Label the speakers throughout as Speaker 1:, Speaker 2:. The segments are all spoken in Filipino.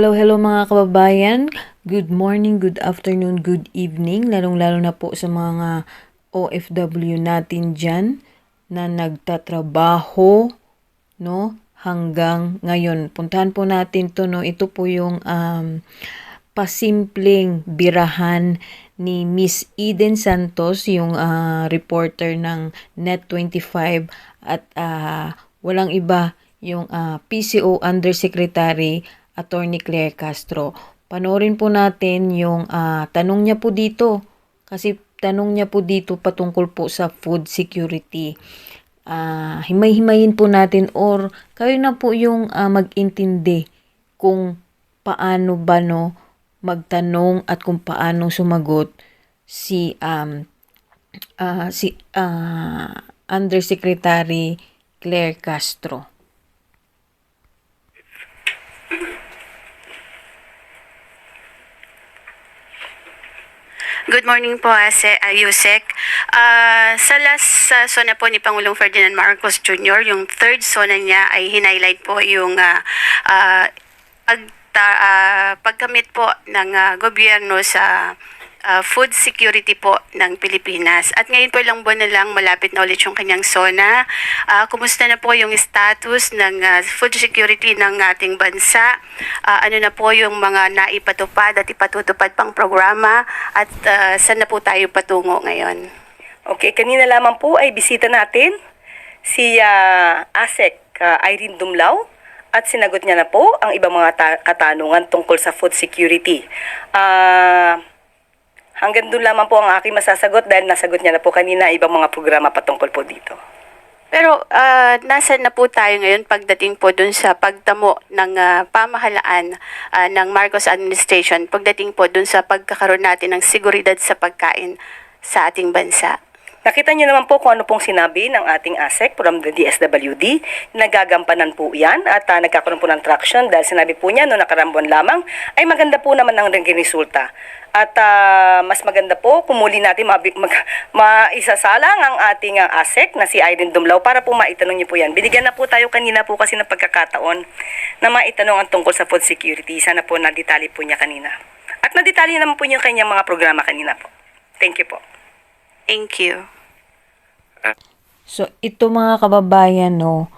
Speaker 1: hello mga kababayan. Good morning, good afternoon, good evening. Lalong-lalo na po sa mga OFW natin dyan na nagtatrabaho, no? Hanggang ngayon. Puntahan po natin to, no? Ito po yung pasimpleng birahan ni Miss Eden Santos, yung reporter ng Net25 at walang iba yung PCO Undersecretary Attorney Claire Castro. Panoorin po natin yung tanong niya po dito. Kasi tanong niya po dito patungkol po sa food security. Himay-himayin po natin or kayo na po yung mag-intindi kung paano ba no magtanong at kung paano sumagot si Undersecretary Claire Castro.
Speaker 2: Good morning po, Yusek. Sa last zona po ni Pangulong Ferdinand Marcos Jr., yung third zona niya ay hinighlight po yung pagkamit po ng gobyerno sa food security po ng Pilipinas. At ngayon po ilang buwan na lang malapit na ulit yung kanyang zona. Kumusta na po yung status ng food security ng ating bansa? Ano na po yung mga naipatupad at ipatutupad pang programa at saan na po tayo patungo ngayon?
Speaker 3: Okay, kanina lamang po ay bisita natin si ASEC Irene Dumlao at sinagot niya na po ang ibang mga katanungan tungkol sa food security. Hanggang doon lamang po ang aking masasagot dahil nasagot niya na po kanina ibang mga programa patungkol po dito.
Speaker 2: Pero nasaan na po tayo ngayon pagdating po dun sa pagtamo ng pamahalaan ng Marcos administration, pagdating po dun sa pagkakaroon natin ng seguridad sa pagkain sa ating bansa?
Speaker 3: Nakita niyo naman po kung ano pong sinabi ng ating ASEC from the DSWD. Nagagampanan po yan at nagkakaroon po ng traction dahil sinabi po niya noong nakarang buwan lamang ay maganda po naman ang naging resulta. At mas maganda po kung muli natin maisasalang ang ating ASEC na si Irene Dumlao para po maitanong niyo po yan. Binigyan na po tayo kanina po kasi ng pagkakataon na maitanong ang tungkol sa food security. Sana po nadetali po niya kanina. At nadetali naman po niya kanyang mga programa kanina po. Thank you po.
Speaker 2: Thank you.
Speaker 1: So, ito mga kababayan, no,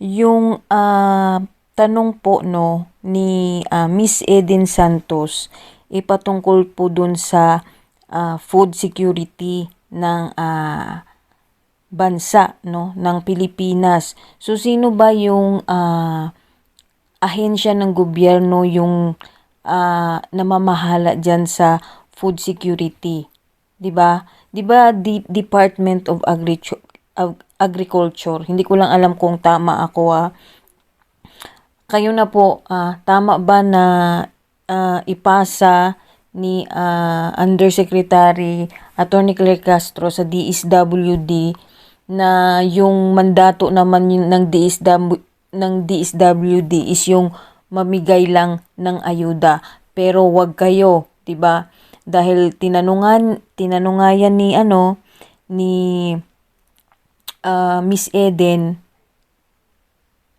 Speaker 1: yung tanong po, no, ni Miss Eden Santos, ipatungkol po dun sa food security ng bansa, no, ng Pilipinas. So, sino ba yung ahensya ng gobyerno yung namamahala dyan sa food security? 'Di ba? 'Di ba Department of Agriculture? Hindi ko lang alam kung tama ako. Kayo na po, tama ba na ipasa ni Undersecretary Attorney Claire Castro sa DSWD na yung mandato naman ng DSWD is yung mamigay lang ng ayuda, pero wag kayo, 'di ba? Dahil tinanungayan ni Miss Eden,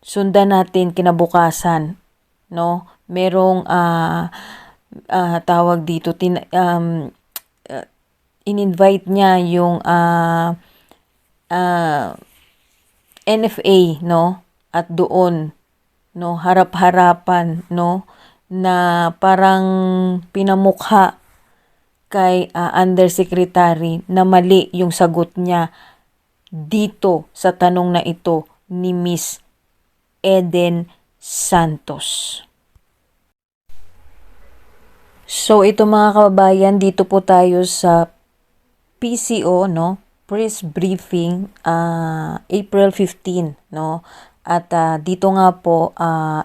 Speaker 1: sundan natin kinabukasan, no? Merong tawag dito, in-invite niya yung NFA, no? At doon, no, harap-harapan, no, na parang pinamukha kay Undersecretary na mali yung sagot niya dito sa tanong na ito ni Miss Eden Santos. So ito mga kababayan, dito po tayo sa PCO, no, press briefing April 15, no. At dito nga po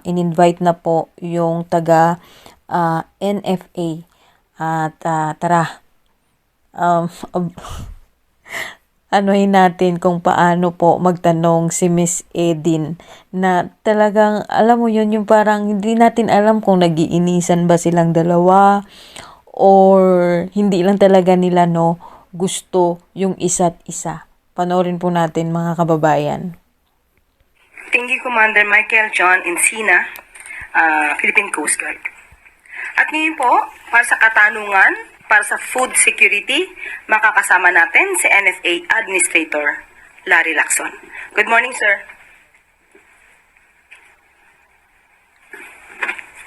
Speaker 1: in-invite na po yung taga NFA. At tara, anuhin natin kung paano po magtanong si Miss Eden na talagang, alam mo yun, yung parang hindi natin alam kung nagiinisan ba silang dalawa or hindi lang talaga nila, no, gusto yung isa't isa. Panoorin po natin mga kababayan.
Speaker 3: Thank you, Commander Michael John Encina, Philippine Coast Guard. Ngayon po, para sa katanungan, para sa food security, makakasama natin si NFA Administrator Larry Lacson. Good morning, sir.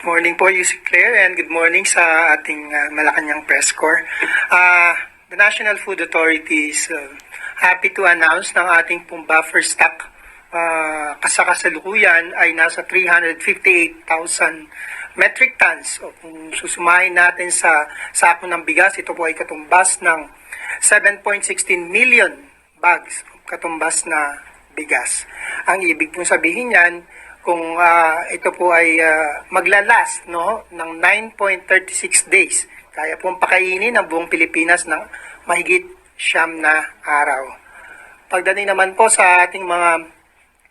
Speaker 4: Morning po, Yusik Claire, and good morning sa ating Malacanang Press Corps. The National Food Authority is happy to announce ng ating pong buffer stock sa kasalukuyan ay nasa 358,000 metric tons. O kung susumahin natin sa sako ng bigas, ito po ay katumbas ng 7.16 million bags, katumbas na bigas. Ang ibig pong sabihin yan, kung ito po ay maglalast ng 9.36 days, kaya pong pakainin ng buong Pilipinas ng mahigit 9 na araw. Pagdating naman po sa ating mga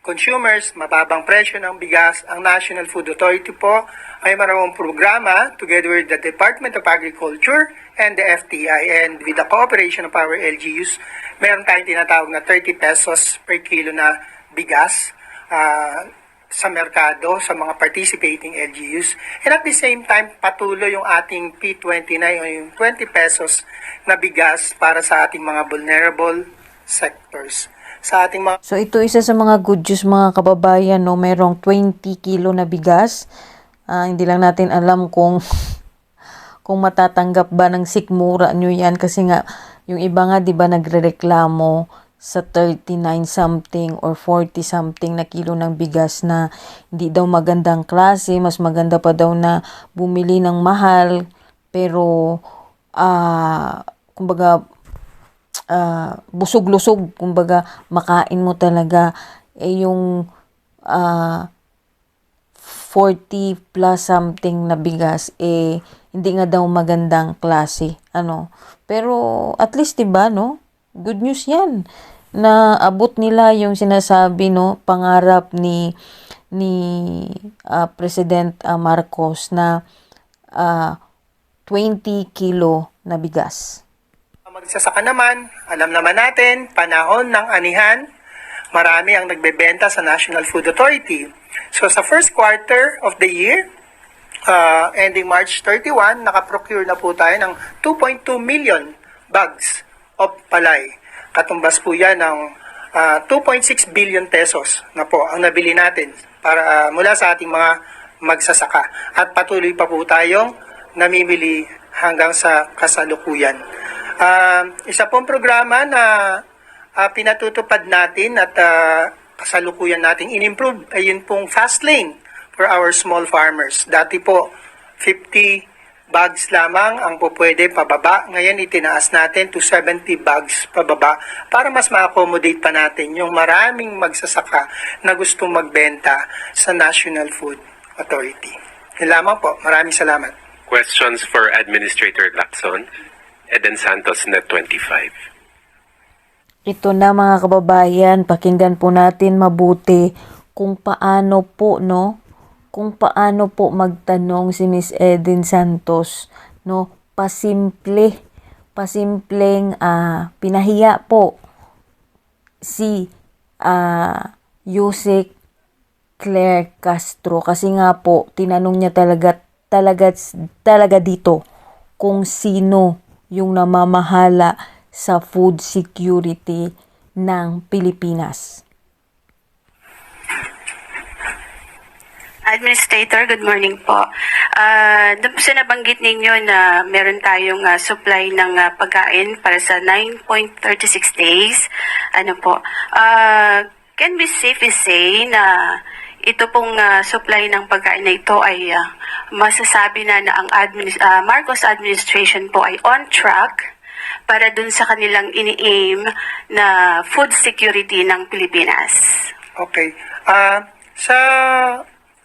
Speaker 4: consumers, mababang presyo ng bigas, ang National Food Authority po ay maraming programa together with the Department of Agriculture and the FTI, and with the cooperation of our LGUs, meron tayong tinatawag na 30 pesos per kilo na bigas sa merkado, sa mga participating LGUs. And at the same time, patuloy yung ating P29 o yung 20 pesos na bigas para sa ating mga vulnerable sectors. Sa ating mga...
Speaker 1: So ito isa sa mga good news mga kababayan, no, merong 20 kilo na bigas. Hindi lang natin alam kung matatanggap ba ng sikmura nyo yan, kasi nga yung iba nga 'di ba nagrereklamo sa 39 something or 40 something na kilo ng bigas na hindi daw magandang klase, mas maganda pa daw na bumili ng mahal, pero kumbaga busog-lusog, kumbaga makain mo talaga yung 40 plus something na bigas hindi nga daw magandang klase, pero at least 'di ba, no, good news yan na abot nila yung sinasabi, no, pangarap ni President Marcos na 20 kilo na bigas.
Speaker 4: Magsasaka naman, alam naman natin, panahon ng anihan, marami ang nagbebenta sa National Food Authority. So sa first quarter of the year, ending March 31, nakaprocure na po tayo ng 2.2 million bags of palay. Katumbas po yan ng 2.6 billion pesos na po ang nabili natin para mula sa ating mga magsasaka. At patuloy pa po tayong namimili hanggang sa kasalukuyan. Isa pong programa na pinatutupad natin at kasalukuyan nating in-improve ay yun pong fast lane for our small farmers. Dati po 50 bags lamang ang pupwede pababa. Ngayon itinaas natin to 70 bags pababa para mas ma-accommodate pa natin yung maraming magsasaka na gustong magbenta sa National Food Authority. Yun lamang po. Maraming salamat.
Speaker 5: Questions for Administrator Lacson. Eden Santos, Net 25.
Speaker 1: Ito na mga kababayan, pakinggan po natin mabuti kung paano po, magtanong si Miss Eden Santos, no, pasimpleng pinahiya po si Yusek Claire Castro, kasi nga po tinanong niya talaga dito kung sino yung namamahala sa food security ng Pilipinas.
Speaker 2: Administrator, good morning po. Doon po sa nabanggit ninyo na meron tayong supply ng pagkain para sa 9.36 days. Can we safely say na ito pong supply ng pagkain na ito ay masasabi na ang Marcos administration po ay on track para dun sa kanilang ini-aim na food security ng Pilipinas?
Speaker 4: Okay.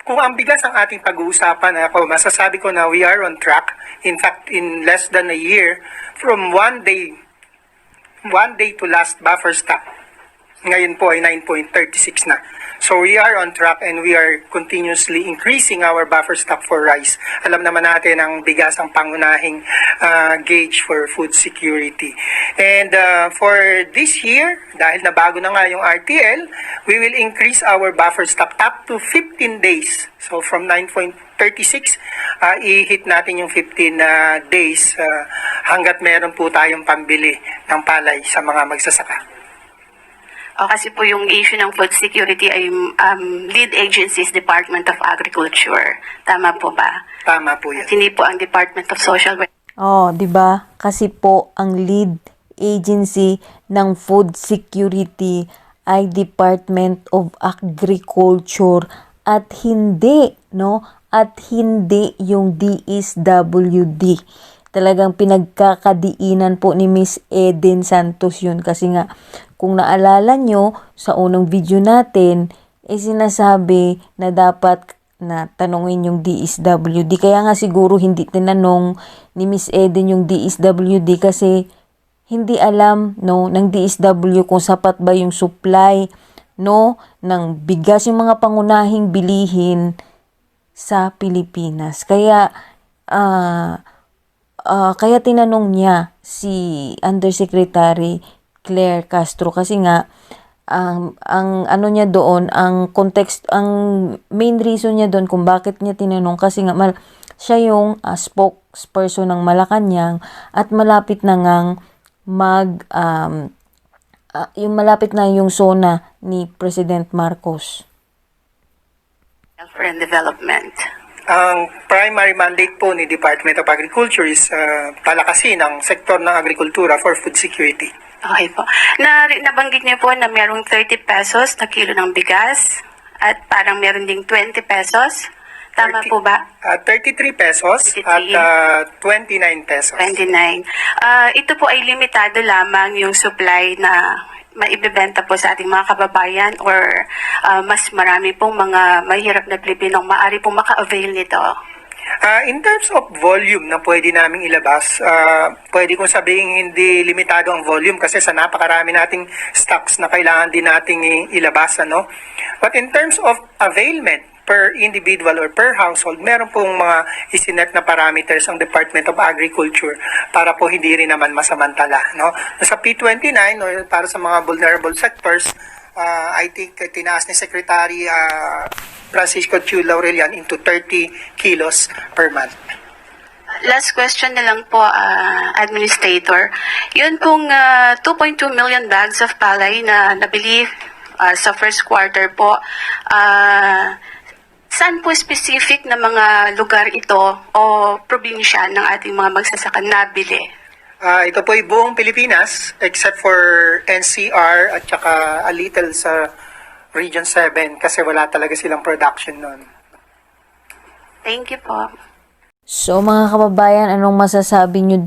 Speaker 4: Kung ang bigas ang ating pag-uusapan, masasabi ko na we are on track. In fact, in less than a year, from one day to last buffer stock Ngayon po ay 9.36 na. So we are on track and we are continuously increasing our buffer stock for rice. Alam naman natin ang bigas ang pangunahing gauge for food security. And for this year, dahil nabago na nga yung RTL, we will increase our buffer stock up to 15 days. So from 9.36, i-hit natin yung 15 days hanggat meron po tayong pambili ng palay sa mga magsasaka.
Speaker 2: Kasi po yung issue ng food security ay lead agency is Department of Agriculture. Tama po ba?
Speaker 4: Tama po yan.
Speaker 2: At hindi po ang Department of Social Welfare.
Speaker 1: Oh, 'di ba? Kasi po ang lead agency ng food security ay Department of Agriculture at hindi, no? At hindi yung DSWD. Talagang pinagkakadiinan po ni Miss Eden Santos yun kasi nga kung naalala nyo sa unang video natin sinasabi na dapat na tanungin yung DSWD. Kaya nga siguro hindi tinanong ni Miss Eden yung DSWD kasi hindi alam, no, ng DSW kung sapat ba yung supply, no, ng bigas, yung mga pangunahing bilihin sa Pilipinas. Kaya kaya tinanong niya si Undersecretary Claire Castro kasi nga ang ano niya doon, ang context, ang main reason niya doon kung bakit niya tinanong kasi nga siya yung spokesperson ng Malacanang at malapit na ngang yung malapit na yung zona ni President Marcos.
Speaker 2: Welfare and Development.
Speaker 4: Ang primary mandate po ni Department of Agriculture is palakasin ang sektor ng agrikultura for food security.
Speaker 2: Okay po. Nabanggit niyo po na merong 30 pesos na kilo ng bigas at parang meron ding 20 pesos. Tama po ba?
Speaker 4: 33 pesos
Speaker 2: 33.
Speaker 4: at 29 pesos.
Speaker 2: 29. Ito po ay limitado lamang yung supply na maibebenta po sa ating mga kababayan or mas marami pong mga mahirap na Pilipinong maaari pong maka-avail nito?
Speaker 4: In terms of volume na pwede naming ilabas, pwede kong sabihin hindi limitado ang volume kasi sa napakarami nating stocks na kailangan din nating ilabas. Ano? But in terms of availment per individual or per household, meron pong mga isinet na parameters ang Department of Agriculture para po hindi rin naman masamantala. No? Sa P29 or para sa mga vulnerable sectors, I think tinaas ni Secretary Francisco Chu Laurelian into 30 kilos per month.
Speaker 2: Last question na lang po, Administrator. Yun pong 2.2 million bags of palay na nabili sa first quarter po, saan po specific na mga lugar ito o probinsya ng ating mga magsasaka nabili?
Speaker 4: Ito po ay buong Pilipinas except for NCR at saka a little sa Region 7 kasi wala talaga silang production nun.
Speaker 2: Thank you po.
Speaker 1: So mga kababayan, anong masasabi nyo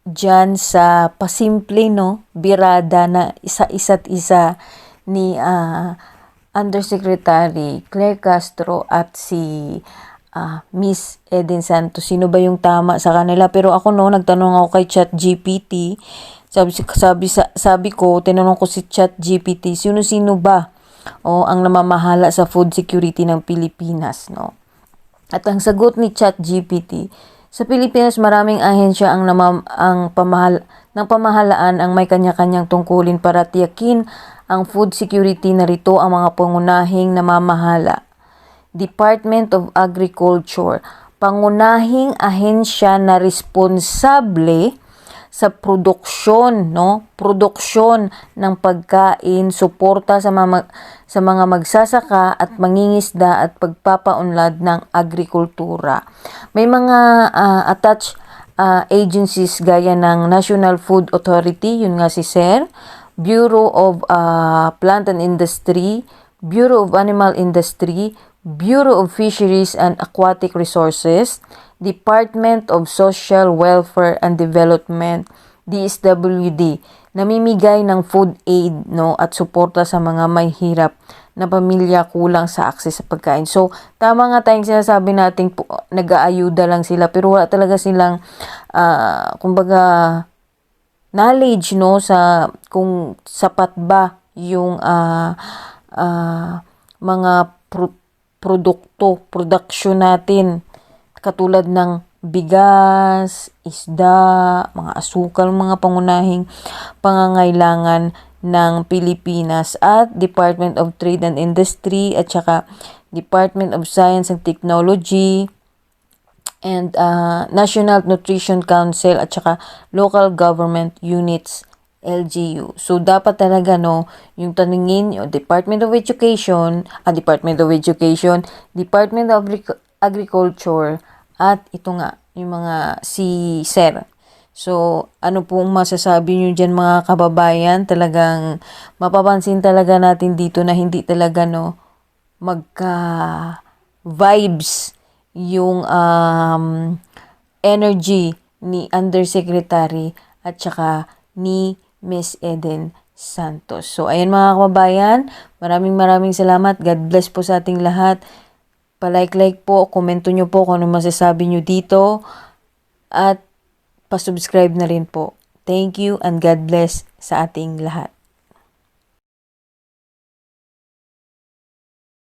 Speaker 1: dyan sa pasimple, no, birada na isa't isa ni Undersecretary Claire Castro at si Miss Eden Santos? Sino ba yung tama sa kanila? Pero ako, no, nagtanong ako kay ChatGPT. Sabi ko, tinanong ko si ChatGPT, sino-sino ba ang namamahala sa food security ng Pilipinas, no? At ang sagot ni ChatGPT, sa Pilipinas maraming ahensya ng pamahalaan ang may kanya-kanyang tungkulin para tiyakin ang food security. Narito ang mga pangunahing namamahala. Department of Agriculture, pangunahing ahensya na responsable sa produksyon, no? Produksyon ng pagkain, suporta sa mga magsasaka at mangingisda at pagpapaunlad ng agrikultura. May mga attached agencies gaya ng National Food Authority, yun nga si SER, Bureau of Plant and Industry, Bureau of Animal Industry, Bureau of Fisheries and Aquatic Resources, Department of Social Welfare and Development, DSWD, namimigay ng food aid, no, at suporta sa mga may hirap na pamilya kulang sa akses sa pagkain. So, tama nga tayong sinasabi natin, nag-aayuda lang sila, pero wala talaga silang, kumbaga, knowledge, no, sa kung sapat ba yung mga production natin katulad ng bigas, isda, mga asukal, mga pangunahing pangangailangan ng Pilipinas at Department of Trade and Industry at saka Department of Science and Technology and National Nutrition Council at saka local government units LGU. So dapat talaga yung tanungin yung Department of Education, Department of Agriculture at ito nga yung mga si Sir. So ano pong masasabi niyo diyan mga kababayan? Talagang mapapansin talaga natin dito na hindi talaga magka vibes yung energy ni Undersecretary at saka ni Miss Eden Santos. So, ayan mga kababayan, maraming salamat. God bless po sa ating lahat. Pa-like po, komento nyo po kung ano masasabi nyo dito at pa-subscribe na rin po. Thank you and God bless sa ating lahat.